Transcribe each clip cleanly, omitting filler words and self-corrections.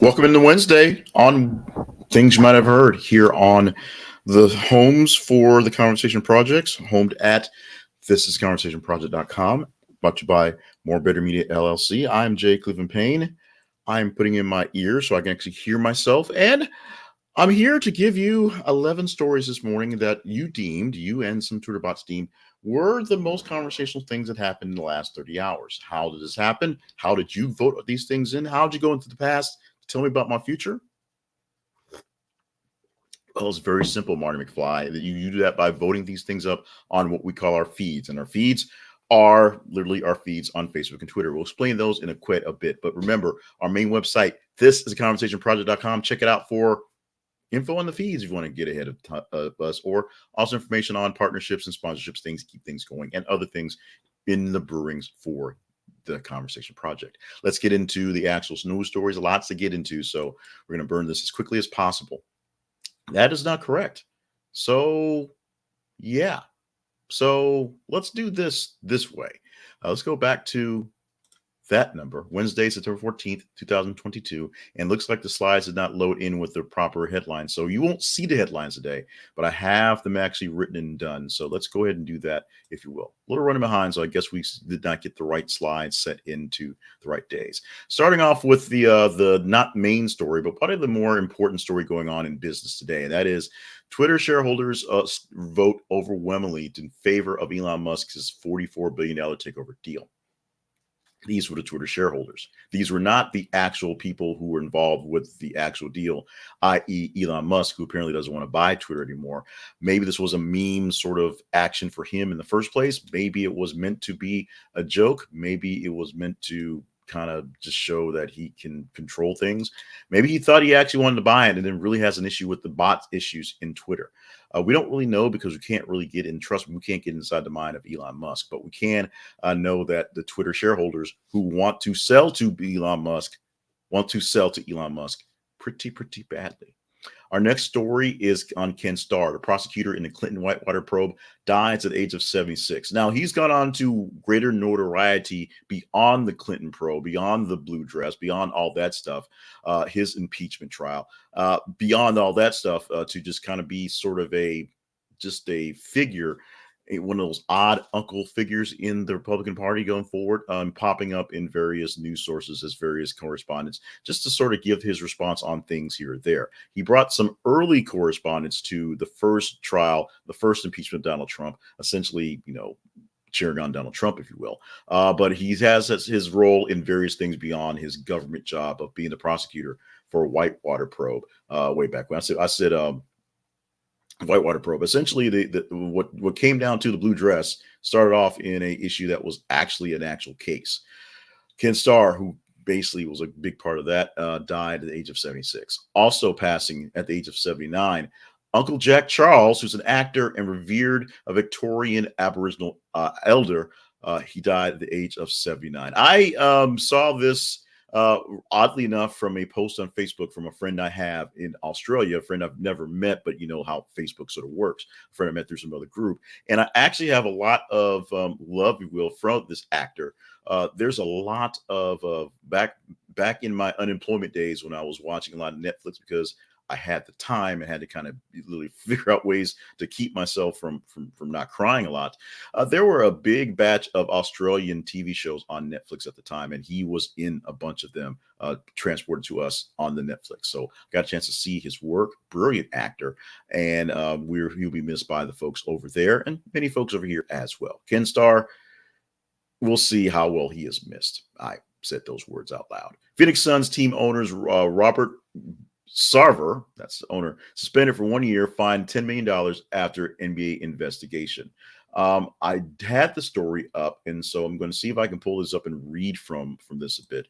Welcome into Wednesday on things you might have heard here on the homes for the Conversation Projects, homed at thisisconversationproject.com, brought to you by More Better Media LLC. I'm Jay Cleveland Payne. I'm putting in my ear so I can actually hear myself, and I'm here to give you 11 stories this morning that you and some Twitter bots deemed were the most conversational things that happened in the last 30 hours. How did this happen? How did you vote these things in? How did you go into the past? Tell me about my future. Well, it's very simple, Marty McFly. You do that by voting these things up on what we call our feeds. And our feeds are literally our feeds on Facebook and Twitter. We'll explain those in quite a bit. But remember, our main website, thisisconversationproject.com. Check it out for info on the feeds if you want to get ahead of us, or also information on partnerships and sponsorships, things keep things going, and other things in the brewings for the Conversation Project. Let's get into the actual news stories. Lots to get into, so we're going to burn this as quickly as possible. That is not correct. So, yeah. So let's do this way. Let's go back to that number, Wednesday, September 14th, 2022. And looks like the slides did not load in with the proper headlines. So you won't see the headlines today, but I have them actually written and done. So let's go ahead and do that, if you will. A little running behind, so I guess we did not get the right slides set into the right days. Starting off with the not main story, but probably the more important story going on in business today. And that is Twitter shareholders vote overwhelmingly in favor of Elon Musk's $44 billion takeover deal. These were the Twitter shareholders. These were not the actual people who were involved with the actual deal, i.e. Elon Musk, who apparently doesn't want to buy Twitter anymore. Maybe this was a meme sort of action for him in the first place. Maybe it was meant to be a joke. Maybe it was meant to kind of just show that he can control things. Maybe he thought he actually wanted to buy it and then really has an issue with the bot issues in Twitter. We don't really know because we can't really get in. Trust me, we can't get inside the mind of Elon Musk, but we can know that the Twitter shareholders who want to sell to Elon Musk pretty badly. Our next story is on Ken Starr, the prosecutor in the Clinton Whitewater probe, dies at the age of 76. Now, he's gone on to greater notoriety beyond the Clinton probe, beyond the blue dress, beyond all that stuff, his impeachment trial, beyond all that stuff, to just kind of be sort of a figure, one of those odd uncle figures in the Republican Party going forward, popping up in various news sources as various correspondents, just to sort of give his response on things here or there. He brought some early correspondence to the first trial, the first impeachment of Donald Trump, essentially, cheering on Donald Trump, if you will. But he has his role in various things beyond his government job of being the prosecutor for a Whitewater probe way back when. I said Whitewater probe. Essentially, what came down to the blue dress started off in a issue that was actually an actual case. Ken Starr, who basically was a big part of that, died at the age of 76. Also passing at the age of 79, Uncle Jack Charles, who's an actor and revered a Victorian Aboriginal elder. He died at the age of 79. I saw this oddly enough from a post on Facebook from a friend I have in Australia, a friend I've never met, but you know how Facebook sort of works, a friend I met through some other group. And I actually have a lot of love, if you will, from this actor. There's a lot of back in my unemployment days when I was watching a lot of Netflix because I had the time and had to kind of literally figure out ways to keep myself from not crying a lot. There were a big batch of Australian TV shows on Netflix at the time, and he was in a bunch of them transported to us on the Netflix. So got a chance to see his work. Brilliant actor, and he'll be missed by the folks over there and many folks over here as well. Ken Starr, we'll see how well he is missed. I said those words out loud. Phoenix Suns team owners Robert Sarver, that's the owner, suspended for 1 year, fined $10 million after NBA investigation. I had the story up, and so I'm going to see if I can pull this up and read from this a bit.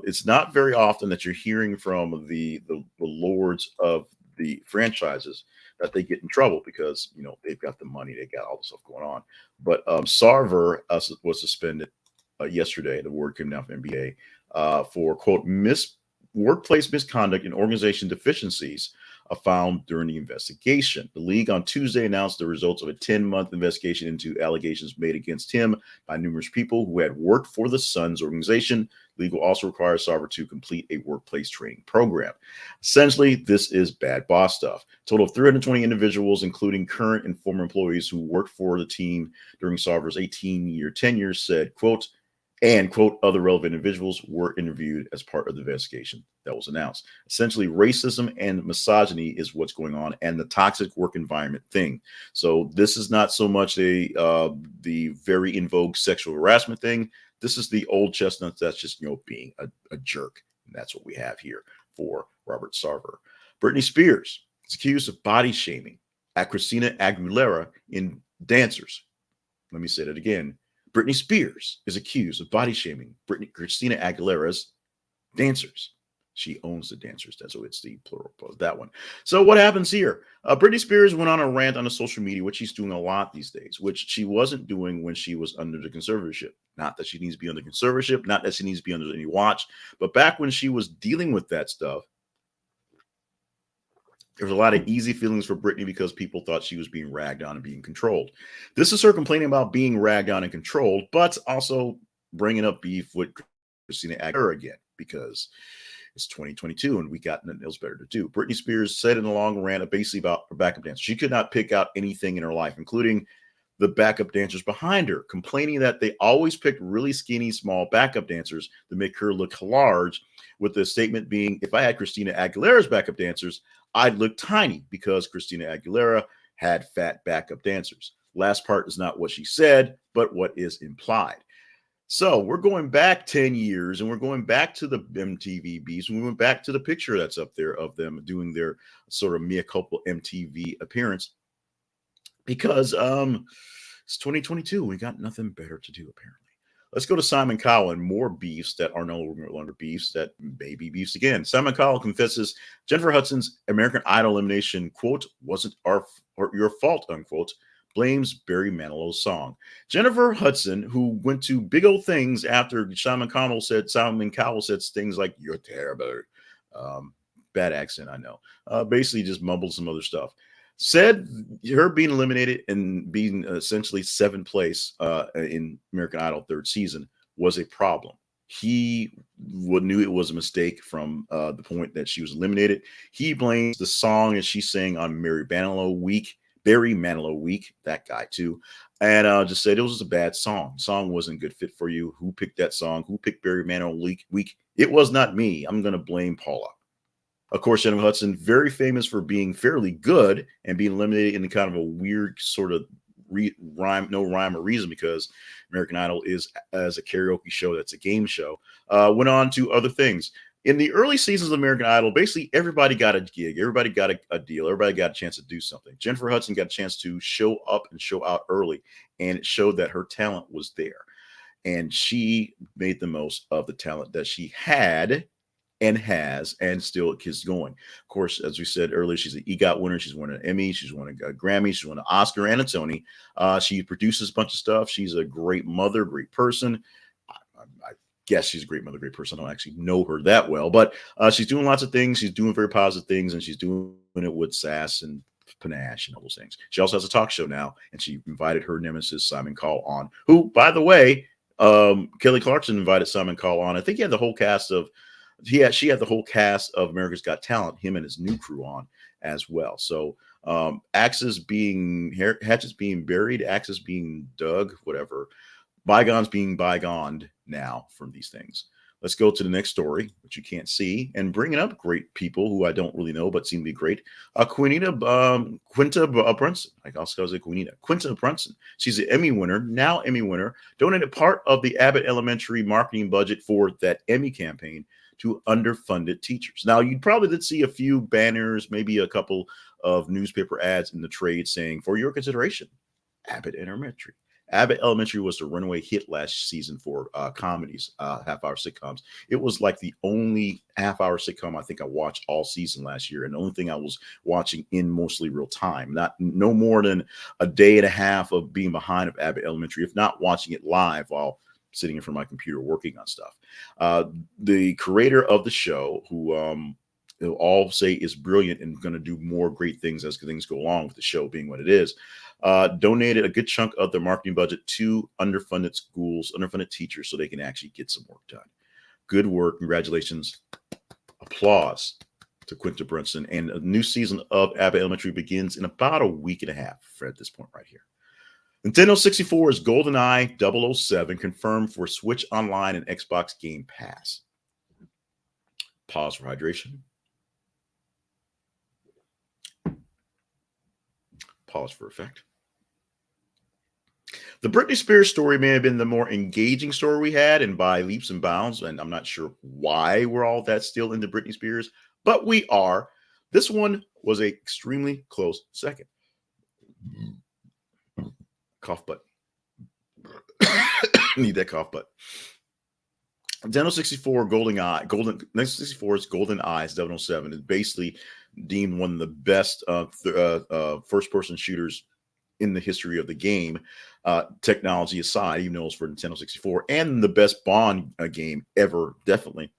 It's not very often that you're hearing from the lords of the franchises that they get in trouble because, they've got the money, they got all the stuff going on. But Sarver was suspended yesterday. The word came down from NBA for, quote, workplace misconduct and organization deficiencies found during the investigation. The league on Tuesday announced the results of a 10-month investigation into allegations made against him by numerous people who had worked for the Suns organization. The league will also require Sarver to complete a workplace training program. Essentially, this is bad boss stuff. A total of 320 individuals, including current and former employees who worked for the team during Sarver's 18-year tenure, said, quote, and, quote, other relevant individuals were interviewed as part of the investigation that was announced. Essentially, racism and misogyny is what's going on, and the toxic work environment thing. So this is not so much the very in vogue sexual harassment thing. This is the old chestnut that's just, being a jerk. And that's what we have here for Robert Sarver. Britney Spears is accused of body shaming at Christina Aguilera in dancers. Let me say that again. Britney Spears is accused of body shaming Christina Aguilera's dancers. She owns the dancers. That's what it's the plural of that one. So what happens here? Britney Spears went on a rant on the social media, which she's doing a lot these days, which she wasn't doing when she was under the conservatorship. Not that she needs to be under conservatorship, not that she needs to be under any watch, but back when she was dealing with that stuff, there was a lot of easy feelings for Britney because people thought she was being ragged on and being controlled. This is her complaining about being ragged on and controlled, but also bringing up beef with Christina Aguilera again because it's 2022 and we got nothing else better to do. Britney Spears said in a long rant basically about her backup dancers. She could not pick out anything in her life, including the backup dancers behind her, complaining that they always picked really skinny, small backup dancers to make her look large, with the statement being, if I had Christina Aguilera's backup dancers, I'd look tiny because Christina Aguilera had fat backup dancers. Last part is not what she said, but what is implied. So we're going back 10 years and we're going back to the MTV beefs. And we went back to the picture that's up there of them doing their sort of mea culpa MTV appearance because it's 2022. We got nothing better to do, apparently. Let's go to Simon Cowell and more beefs that are no longer beefs that may be beefs again. Simon Cowell confesses Jennifer Hudson's American Idol elimination, quote, wasn't your fault, unquote, blames Barry Manilow's song. Jennifer Hudson, who went to big old things after Simon Cowell said things like, you're terrible. Bad accent, I know. Basically just mumbled some other stuff. Said her being eliminated and being essentially seventh place in American Idol third season was a problem. He knew it was a mistake from the point that she was eliminated. He blames the song that she sang on Barry Manilow Week, that guy too, and just said it was a bad song. Song wasn't a good fit for you. Who picked that song? Who picked Barry Manilow Week? It was not me. I'm going to blame Paula. Of course, Jennifer Hudson, very famous for being fairly good and being eliminated in kind of a weird sort of no rhyme or reason because American Idol is as a karaoke show, that's a game show, went on to other things. In the early seasons of American Idol, basically everybody got a gig, everybody got a deal, everybody got a chance to do something. Jennifer Hudson got a chance to show up and show out early, and it showed that her talent was there. And she made the most of the talent that she had and has, and still keeps going. Of course, as we said earlier, she's an EGOT winner. She's won an Emmy. She's won a Grammy. She's won an Oscar and a Tony. She produces a bunch of stuff. She's a great mother, great person. I guess she's a great mother, great person. I don't actually know her that well, but she's doing lots of things. She's doing very positive things, and she's doing it with sass and panache and all those things. She also has a talk show now, and she invited her nemesis, Simon Cowell, on, who, by the way, Kelly Clarkson invited Simon Cowell on. I think he had the whole cast of she had the whole cast of America's Got Talent, him and his new crew on as well. So hatchets being buried, axes being dug, whatever. Bygones being bygoned now from these things. Let's go to the next story, which you can't see, and bringing up great people who I don't really know but seem to be great. Quinta Brunson. Quinta Brunson. She's an Emmy winner, donated part of the Abbott Elementary marketing budget for that Emmy campaign to underfunded teachers. Now, you probably did see a few banners, maybe a couple of newspaper ads in the trade saying, for your consideration, Abbott Elementary. Abbott Elementary was the runaway hit last season for comedies, half-hour sitcoms. It was like the only half-hour sitcom I think I watched all season last year, and the only thing I was watching in mostly real time. No more than a day and a half of being behind of Abbott Elementary, if not watching it live while sitting in front of my computer working on stuff. The creator of the show, who they'll all say is brilliant and going to do more great things as things go along with the show being what it is. Donated a good chunk of their marketing budget to underfunded schools, underfunded teachers, so they can actually get some work done. Good work. Congratulations. Applause to Quinta Brunson. And a new season of Abbott Elementary begins in about a week and a half at this point right here. Nintendo 64's GoldenEye 007 confirmed for Switch Online and Xbox Game Pass. Pause for hydration. Pause for effect. The Britney Spears story may have been the more engaging story we had, and by leaps and bounds, and I'm not sure why we're all that still into Britney Spears, but we are. This one was an extremely close second. Cough button. Need that cough button. Nintendo 64 64's GoldenEye 007 is basically deemed one of the best first-person shooters in the history of the game, technology aside, even though it's for Nintendo 64, and the best Bond game ever, definitely.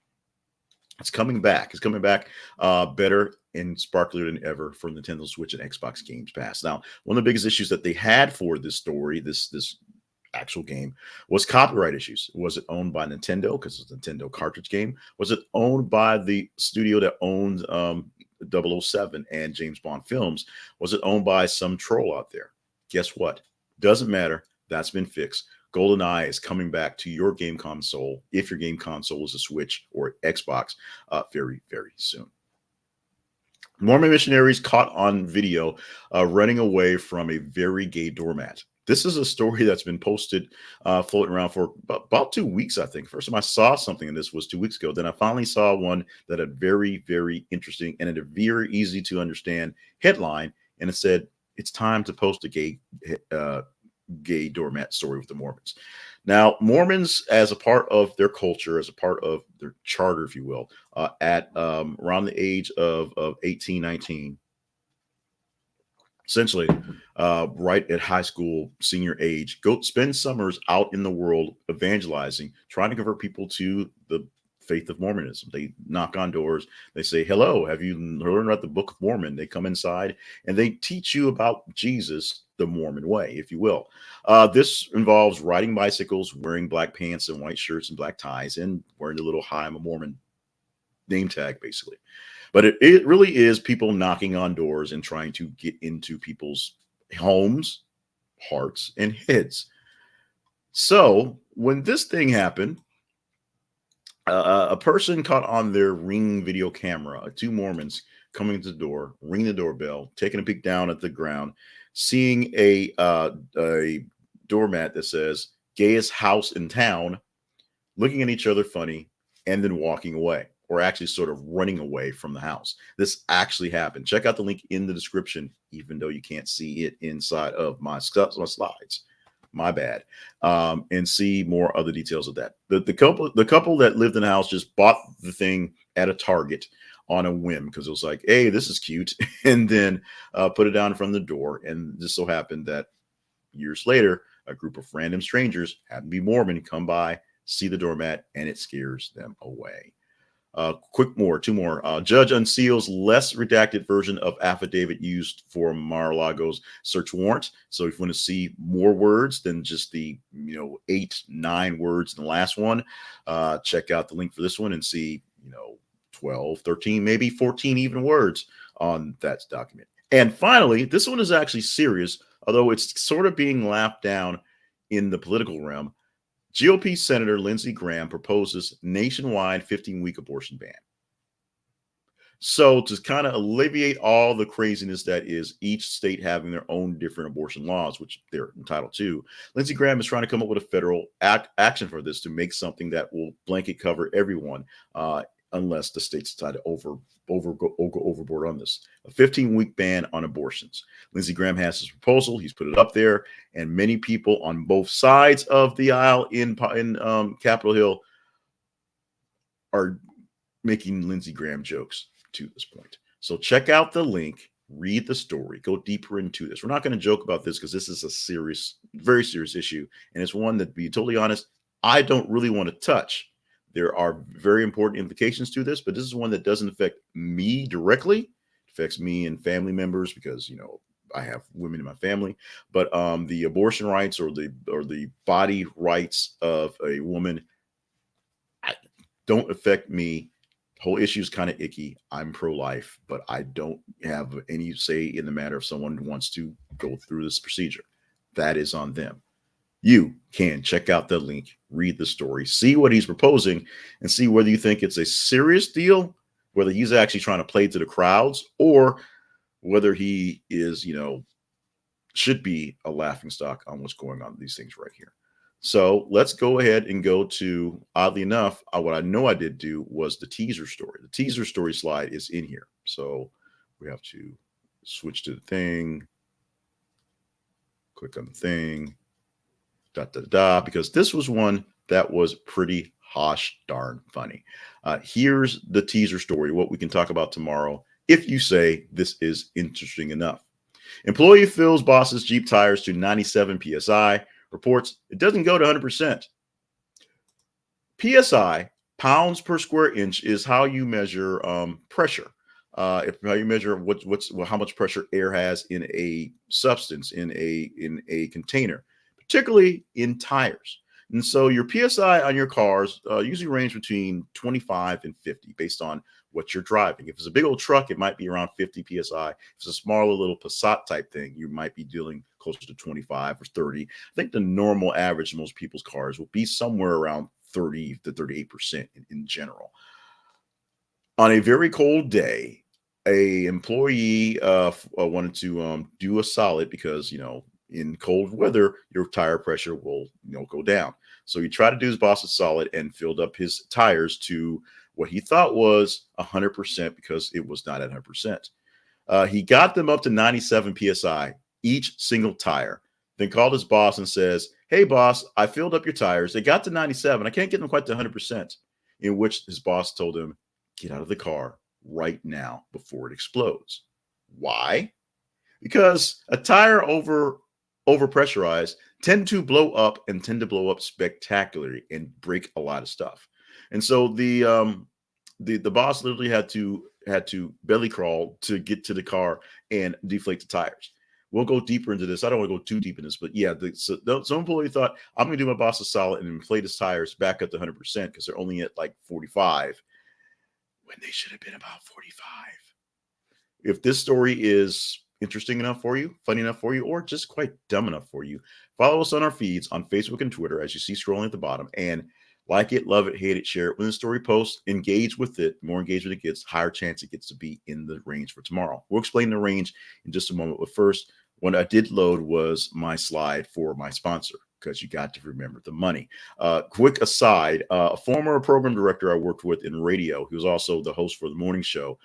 It's coming back. It's coming back better and sparklier than ever for Nintendo Switch and Xbox Games Pass. Now, one of the biggest issues that they had for this story, this actual game, was copyright issues. Was it owned by Nintendo because it's a Nintendo cartridge game? Was it owned by the studio that owned 007 and James Bond films? Was it owned by some troll out there? Guess what? Doesn't matter. That's been fixed. GoldenEye is coming back to your game console, if your game console is a Switch or Xbox, very, very soon. Mormon missionaries caught on video running away from a very gay doormat. This is a story that's been posted, floating around for about 2 weeks, I think. First time I saw something in this was 2 weeks ago. Then I finally saw one that had very, very interesting and a very easy to understand headline. And it said, it's time to post a gay doormat story with the Mormons. Now, Mormons, as a part of their culture, as a part of their charter, if you will, at around the age of 18, 19, essentially right at high school, senior age, go spend summers out in the world evangelizing, trying to convert people to the faith of Mormonism. They knock on doors. They say, hello, have you learned about the Book of Mormon? They come inside and they teach you about Jesus, the Mormon way, if you will. This involves riding bicycles, wearing black pants and white shirts and black ties, and wearing the little "Hi, I'm a Mormon" name tag, basically. But it really is people knocking on doors and trying to get into people's homes, hearts, and heads. So when this thing happened, a person caught on their Ring video camera, 2 Mormons coming to the door, ringing the doorbell, taking a peek down at the ground, seeing a doormat that says "gayest house in town," looking at each other funny, and then walking away, or actually sort of running away from the house. This actually happened. Check out the link in the description, even though you can't see it inside of my slides. My bad. And see more other details of that. The couple that lived in the house just bought the thing at a Target on a whim because it was like, hey, this is cute, and then put it down in front of the door. And just so happened that years later, a group of random strangers, happen to be Mormon, come by, see the doormat, and it scares them away. Two more. Judge unseals less redacted version of affidavit used for Mar-a-Lago's search warrant. So if you want to see more words than just the 8, 9 words in the last one, check out the link for this one and see 12, 13, maybe 14 even words on that document. And finally, this one is actually serious, although it's sort of being laughed down in the political realm. GOP Senator Lindsey Graham proposes nationwide 15-week abortion ban. So to kind of alleviate all the craziness that is each state having their own different abortion laws, which they're entitled to, Lindsey Graham is trying to come up with a federal action for this to make something that will blanket cover everyone, unless the states decide to go overboard on this. A 15-week ban on abortions. Lindsey Graham has his proposal. He's put it up there, and many people on both sides of the aisle in Capitol Hill are making Lindsey Graham jokes to this point. So check out the link, read the story, go deeper into this. We're not going to joke about this because this is a serious, very serious issue, and it's one that, to be totally honest, I don't really want to touch. There are very important implications to this, but this is one that doesn't affect me directly. It affects me and family members because, I have women in my family, but the abortion rights or the body rights of a woman don't affect me. Whole issue is kind of icky. I'm pro-life, but I don't have any say in the matter if someone wants to go through this procedure. That is on them. You can check out the link, read the story, see what he's proposing, and see whether you think it's a serious deal, whether he's actually trying to play to the crowds, or whether he is, should be a laughingstock on what's going on with these things right here. So let's go ahead and go to, oddly enough, what I know I did do was the teaser story. The teaser story slide is in here. So we have to switch to the thing, click on the thing, because this was one that was pretty gosh darn funny. Here's the teaser story, what we can talk about tomorrow if you say this is interesting enough. Employee fills boss's Jeep tires to 97 PSI. Reports it doesn't go to 100%. PSI, pounds per square inch, is how you measure pressure. How you measure how much pressure air has in a substance, in a container, particularly in tires. And so your PSI on your cars usually range between 25 and 50 based on what you're driving. If it's a big old truck, it might be around 50 PSI. If it's a smaller little Passat type thing, you might be dealing closer to 25 or 30. I think the normal average in most people's cars will be somewhere around 30 to 38% in general. On a very cold day, a employee wanted to do a solid because, in cold weather, your tire pressure will go down. So he tried to do his boss's solid and filled up his tires to what he thought was 100% because it was not at 100%. He got them up to 97 PSI, each single tire, then called his boss and says, "Hey, boss, I filled up your tires. They got to 97. I can't get them quite to 100%. In which his boss told him, "Get out of the car right now before it explodes." Why? Because a tire overpressurized tend to blow up and tend to blow up spectacularly and break a lot of stuff. And so the boss literally had to belly crawl to get to the car and deflate the tires. We'll go deeper into this. I don't want to go too deep in this, but yeah, some employee thought, I'm going to do my boss a solid and inflate his tires back up to 100% because they're only at like 45 when they should have been about 45. If this story is interesting enough for you, funny enough for you, or just quite dumb enough for you, follow us on our feeds on Facebook and Twitter, as you see scrolling at the bottom, and like it, love it, hate it, share it. When the story posts, engage with it. The more engagement it gets, higher chance it gets to be in the range for tomorrow. We'll explain the range in just a moment. But first, what I did load was my slide for my sponsor, because you got to remember the money. Quick aside, a former program director I worked with in radio, he was also the host for the morning show,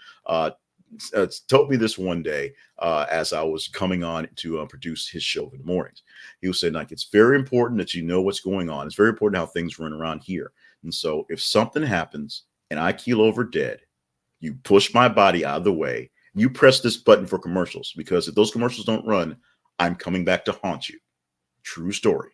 told me this one day as I was coming on to produce his show in the mornings. He was saying, like, it's very important that you know what's going on. It's very important how things run around here. And so if something happens and I keel over dead, you push my body out of the way, you press this button for commercials, because if those commercials don't run, I'm coming back to haunt you. True story.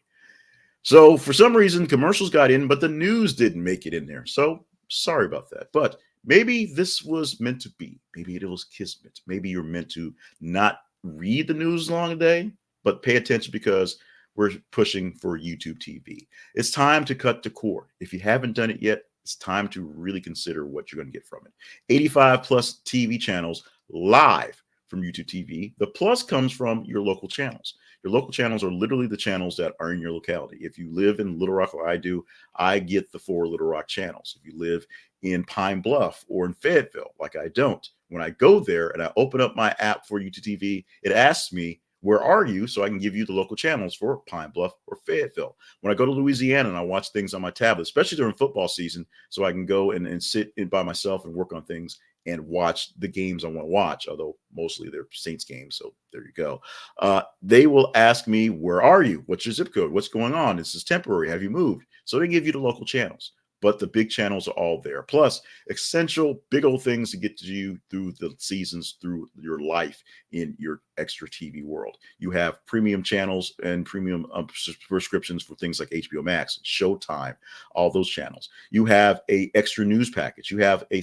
So for some reason, commercials got in, but the news didn't make it in there. So sorry about that. But maybe this was meant to be. Maybe it was kismet. Maybe you're meant to not read the news long a day, but pay attention, because we're pushing for YouTube TV. It's time to cut the cord. If you haven't done it yet, it's time to really consider what you're going to get from it. 85 plus TV channels live from YouTube TV. The plus comes from your local channels. Your local channels are literally the channels that are in your locality. If you live in Little Rock, like I do, I get the 4 Little Rock channels. If you live in Pine Bluff or in Fayetteville, like I don't, when I go there and I open up my app for YouTube TV, it asks me, where are you? So I can give you the local channels for Pine Bluff or Fayetteville. When I go to Louisiana and I watch things on my tablet, especially during football season, so I can go and sit in by myself and work on things and watch the games I want to watch, although mostly they're Saints games. So there you go. They will ask me, where are you? What's your zip code? What's going on? This is temporary. Have you moved? So they give you the local channels. but the big channels are all there. Plus, essential big old things to get to you through the seasons, through your life in your extra TV world. You have premium channels and premium subscriptions for things like HBO Max, Showtime, all those channels. You have a extra news package. You have a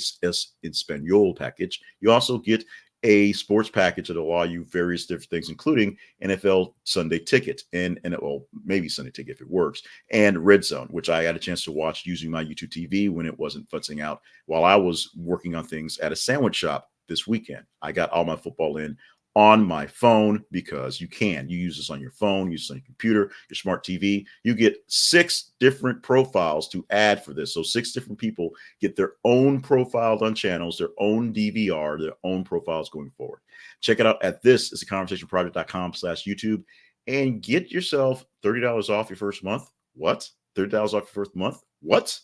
Espanol package. You also get a sports package that allow you various different things, including NFL Sunday Ticket and well, maybe Sunday Ticket if it works, and Red Zone, which I had a chance to watch using my YouTube TV when it wasn't futzing out while I was working on things at a sandwich shop this weekend. I got all my football in on my phone because you use this on your phone, use this on your computer, your smart TV. You get 6 different profiles to add for this. So 6 different people get their own profile on channels, their own DVR, their own profiles going forward. Check it out at thisistheconversationproject.com/YouTube and get yourself $30 off your first month. What? $30 off your first month? What?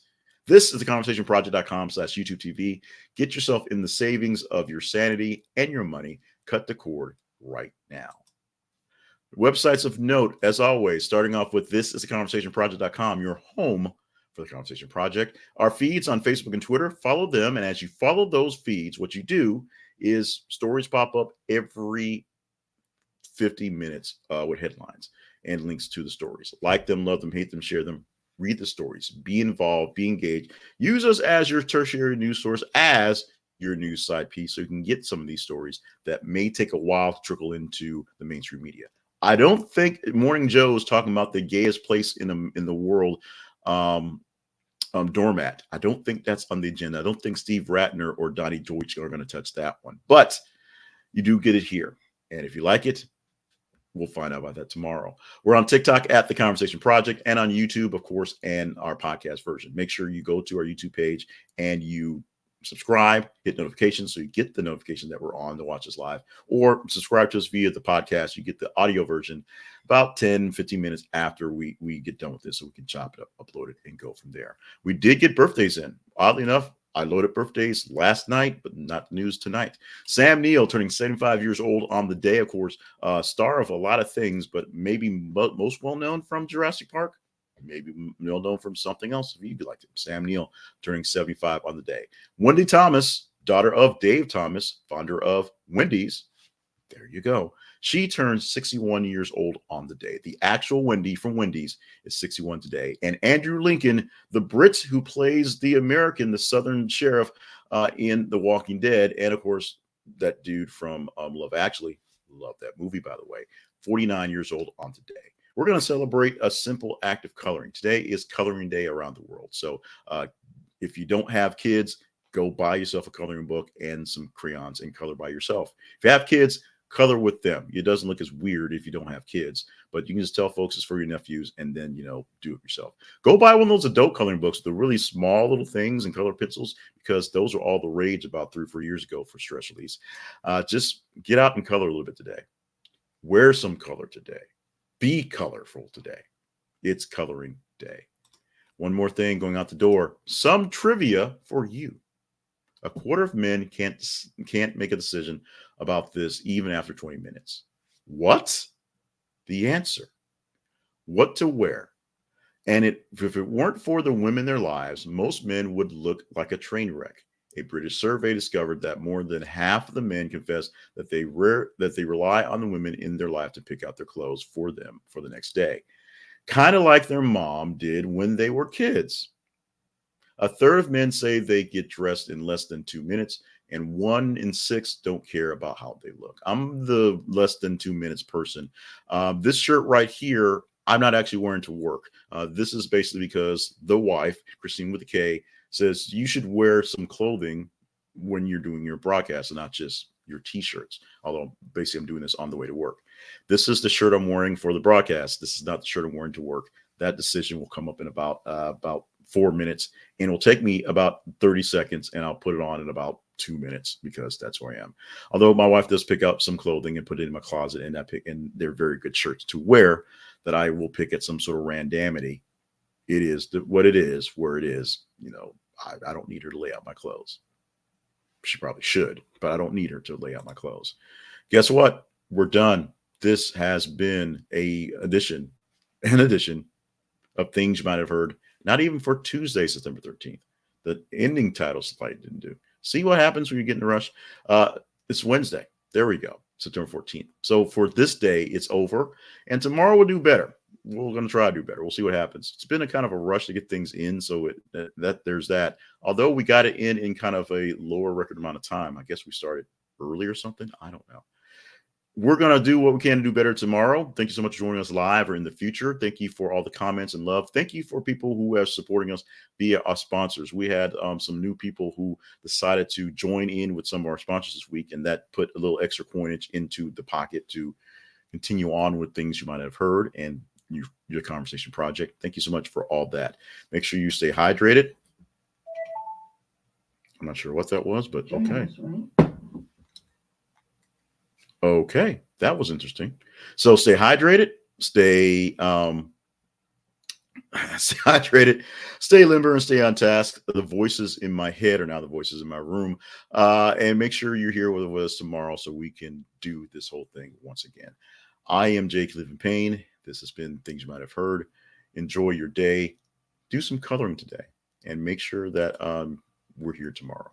This is theconversationproject.com/YouTube TV. Get yourself in the savings of your sanity and your money. Cut the cord right now. Websites of note, as always, starting off with thisistheconversationproject.com, your home for the Conversation Project. Our feeds on Facebook and Twitter, follow them. And as you follow those feeds, what you do is stories pop up every 50 minutes with headlines and links to the stories. Like them, love them, hate them, share them. Read the stories. Be involved. Be engaged. Use us as your tertiary news source, as your news side piece, so you can get some of these stories that may take a while to trickle into the mainstream media. I don't think Morning Joe is talking about the gayest place in the world, doormat. I don't think that's on the agenda. I don't think Steve Ratner or Donnie Deutsch are going to touch that one, but you do get it here. And if you like it, we'll find out about that tomorrow. We're on TikTok at The Conversation Project and on YouTube, of course, and our podcast version. Make sure you go to our YouTube page and you subscribe, hit notifications so you get the notification that we're on to watch us live, or subscribe to us via the podcast. You get the audio version about 10-15 minutes after we get done with this, so we can chop it up, upload it, and go from there. We did get birthdays in. Oddly enough, I loaded birthdays last night, but not the news tonight. Sam Neill turning 75 years old on the day, of course, star of a lot of things, but maybe most well known from Jurassic Park. Maybe well known from something else if you'd like it. Sam Neill turning 75 on the day. Wendy Thomas, daughter of Dave Thomas, founder of Wendy's. There you go. She turns 61 years old on the day. The actual Wendy from Wendy's is 61 today. And Andrew Lincoln, the Brit who plays the American, the Southern sheriff in The Walking Dead. And of course, that dude from Love Actually. Love that movie, by the way. 49 years old on today. We're going to celebrate a simple act of coloring. Today is coloring day around the world. So if you don't have kids, go buy yourself a coloring book and some crayons and color by yourself. If you have kids, color with them. It doesn't look as weird if you don't have kids, but you can just tell folks it's for your nephews and then, do it yourself. Go buy one of those adult coloring books, the really small little things and color pencils, because those are all the rage about 3 or 4 years ago for stress release. Just get out and color a little bit today. Wear some color today. Be colorful today. It's coloring day. One more thing going out the door. Some trivia for you. A quarter of men can't make a decision about this even after 20 minutes. What? The answer. What to wear. And if it weren't for the women in their lives, most men would look like a train wreck. A British survey discovered that more than half of the men confess that they rely on the women in their life to pick out their clothes for them for the next day. Kind of like their mom did when they were kids. A third of men say they get dressed in less than 2 minutes, and 1 in 6 don't care about how they look. I'm the less than 2 minutes person. This shirt right here, I'm not actually wearing to work. This is basically because the wife, Christine with a K, says you should wear some clothing when you're doing your broadcast and not just your t-shirts. Although basically I'm doing this on the way to work. This is the shirt I'm wearing for the broadcast. This is not the shirt I'm wearing to work. That decision will come up in about 4 minutes, and it'll take me about 30 seconds, and I'll put it on in about 2 minutes because that's where I am. Although my wife does pick up some clothing and put it in my closet, and they're very good shirts to wear that I will pick at some sort of randomity. It is what it is, where it is. I don't need her to lay out my clothes. She probably should, but I don't need her to lay out my clothes. Guess what? We're done. This has been an edition of Things You Might Have Heard Not even for Tuesday, September 13th. The ending title slide didn't do. See what happens when you get in a rush. It's Wednesday. There we go. September 14th. So for this day, it's over. And tomorrow we'll do better. We're going to try to do better. We'll see what happens. It's been a kind of a rush to get things in. So there's that. Although we got it in kind of a lower record amount of time. I guess we started early or something. I don't know. We're going to do what we can to do better tomorrow. Thank you so much for joining us live or in the future. Thank you for all the comments and love. Thank you for people who are supporting us via our sponsors. We had some new people who decided to join in with some of our sponsors this week, and that put a little extra coinage into the pocket to continue on with things you might have heard and your conversation project. Thank you so much for all that. Make sure you stay hydrated. I'm not sure what that was, but okay. Okay, that was interesting. So stay hydrated, stay hydrated, stay limber, and stay on task. The voices in my head are now the voices in my room. And make sure you're here with us tomorrow so we can do this whole thing once again. I am Jake Living Payne. This has been Things You Might Have Heard. Enjoy your day. Do some coloring today, and make sure that we're here tomorrow.